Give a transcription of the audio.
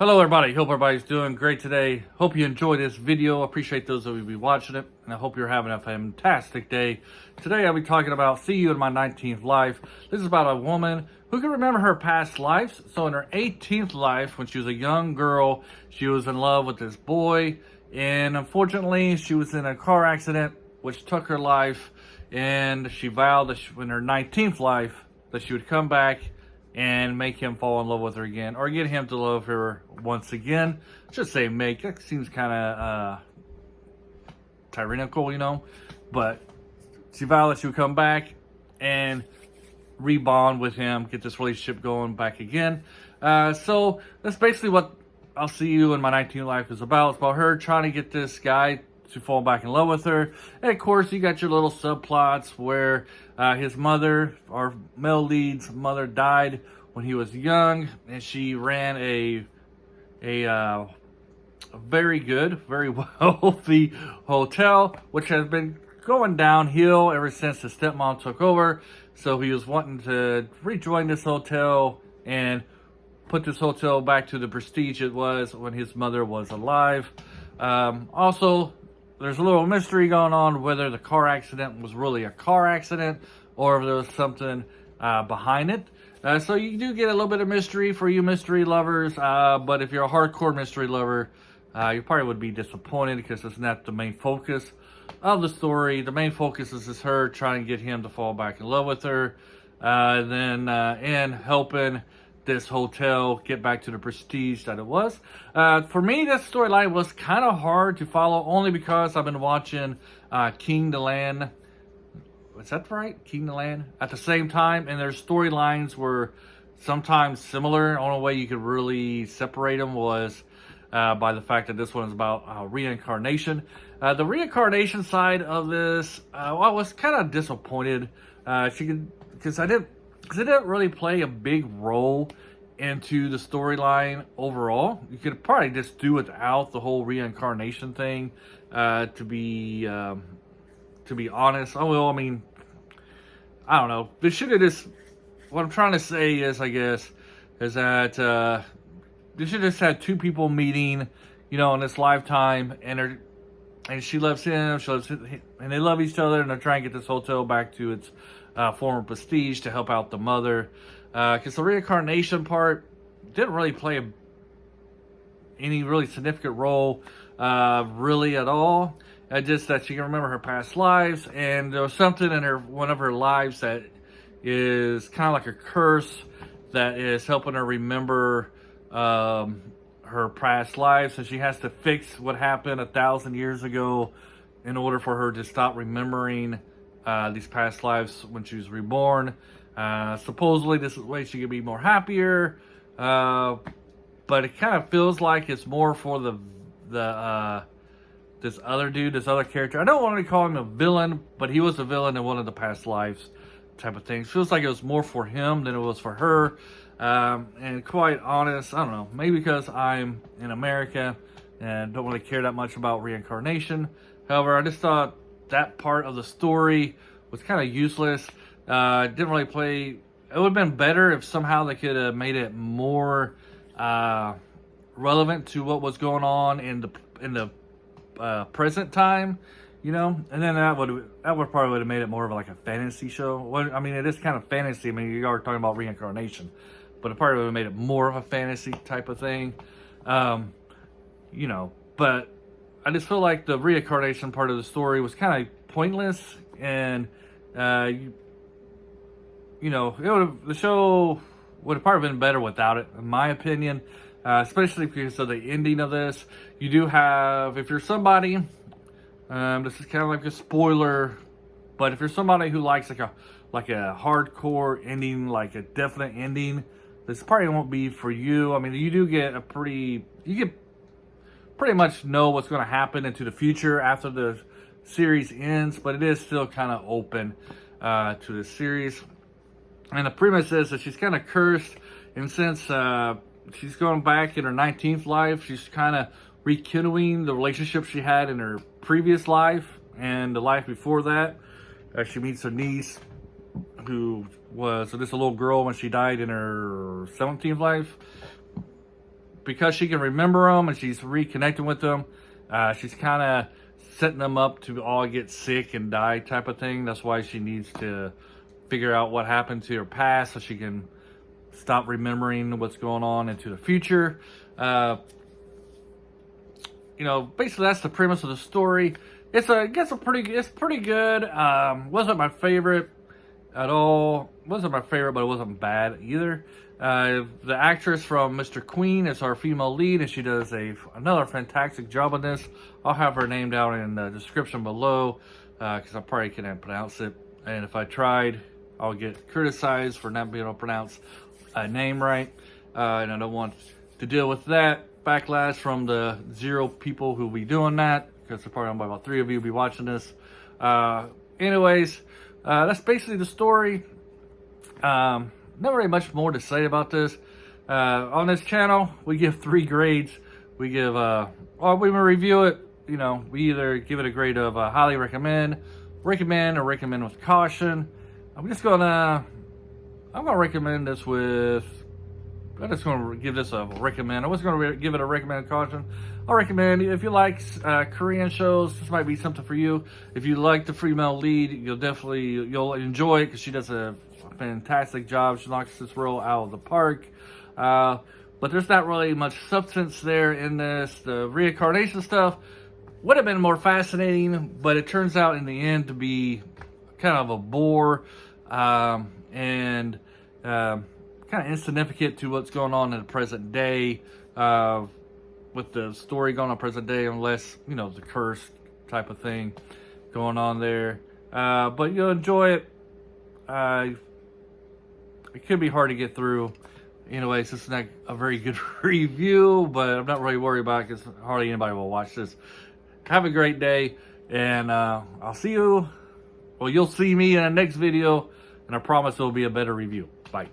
Hello everybody, hope everybody's doing great today. Hope you enjoyed this video. Appreciate those of you be watching it, and I hope you're having a fantastic day. Today I'll be talking about See You in My 19th Life. This is about a woman who can remember her past lives. So in her 18th life, when she was a young girl, she was in love with this boy, and unfortunately she was in a car accident which took her life, and she vowed that in her 19th life that she would come back and make him fall in love with her again, or get him to love her once again. Just say make. That seems kind of tyrannical, but she vowed that she would come back and rebond with him, get this relationship going back again. So that's basically what I'll See You in My 19th Life is about. It's about her trying to get this guy to fall back in love with her. And of course, you got your little subplots where his mother, our male lead's mother, died when he was young, and she ran a very good, very wealthy hotel, which has been going downhill ever since his stepmom took over. So he was wanting to rejoin this hotel and put this hotel back to the prestige it was when his mother was alive. Also, there's a little mystery going on whether the car accident was really a car accident or if there was something behind it. So you do get a little bit of mystery for you mystery lovers, but if you're a hardcore mystery lover, you probably would be disappointed because it's not the main focus of the story. The main focus is just her trying to get him to fall back in love with her, and helping this hotel get back to the prestige that it was. For me, this storyline was kind of hard to follow, only because I've been watching King the Land. Is that right? King the Land? At the same time, and their storylines were sometimes similar. The only way you could really separate them was by the fact that this one is about reincarnation. The reincarnation side of this, I was kind of disappointed because it didn't really play a big role into the storyline overall. You could probably just do without the whole reincarnation thing, to be honest. I don't know. They should have just, what I'm trying to say is, I guess, is that they should have just had two people meeting, in this lifetime, and she loves him, and they love each other, and they're trying to get this hotel back to its former prestige to help out the mother. Because the reincarnation part didn't really play any really significant role, really at all. Just that she can remember her past lives, and there was something in one of her lives that is kind of like a curse that is helping her remember her past lives, and she has to fix what happened 1,000 years ago in order for her to stop remembering these past lives when she was reborn. Supposedly this is the way she could be more happier, but it kind of feels like it's more for this other dude, this other character. I don't want to call him a villain, but he was a villain in one of the past lives type of things. Feels like it was more for him than it was for her. And quite honest, I don't know, maybe because I'm in America and don't really care that much about reincarnation. However, I just thought that part of the story was kind of useless. Didn't really play. It would have been better if somehow they could have made it more relevant to what was going on in the present time, and then that would probably would have made it more of like a fantasy show. Well, I mean, it is kind of fantasy. I mean, you are talking about reincarnation, but it probably would have made it more of a fantasy type of thing, But I just feel like the reincarnation part of the story was kind of pointless, and the show would have probably been better without it, in my opinion. Especially because of the ending of this. You do have, if you're somebody, this is kind of like a spoiler, but if you're somebody who likes like a hardcore ending, like a definite ending, this probably won't be for you. I mean, you do get you get pretty much know what's going to happen into the future after the series ends, but it is still kind of open to the series. And the premise is that she's kind of cursed, and since she's going back in her 19th life, she's kind of rekindling the relationship she had in her previous life and the life before that. She meets her niece, who was just a little girl when she died in her 17th life. because she can remember them and she's reconnecting with them, she's kind of setting them up to all get sick and die type of thing. That's why she needs to figure out what happened to her past so she can stop remembering what's going on into the future. You know, basically that's the premise of the story. It's pretty good. Wasn't my favorite at all. Wasn't my favorite, but it wasn't bad either. The actress from Mr. Queen is our female lead, and she does another fantastic job on this. I'll have her name down in the description below, because I probably can't pronounce it. And if I tried, I'll get criticized for not being able to pronounce a name right. And I don't want to deal with that backlash from the 0 people who will be doing that, because probably only about 3 of you will be watching this. Anyways, that's basically the story. Not really much more to say about this. On this channel, we give 3 grades. We give, or we review it, you know, we either give it a grade of highly recommend, or recommend with caution. I'm gonna recommend this with, I'm just gonna give this a recommend. I was gonna give it a recommend caution. I'll recommend, if you like Korean shows, this might be something for you. If you like the female lead, you'll enjoy it, because she does a fantastic job. She knocks this role out of the park. But there's not really much substance there in this. The reincarnation stuff would have been more fascinating, but it turns out in the end to be kind of a bore, and kind of insignificant to what's going on in the present day, with the story going on present day, unless, you know, the curse type of thing going on there. But you'll enjoy it. It could be hard to get through. Anyways, it's not a very good review, but I'm not really worried about it, because hardly anybody will watch this. Have a great day, and I'll see you, well, you'll see me in the next video, and I promise it will be a better review. Bye.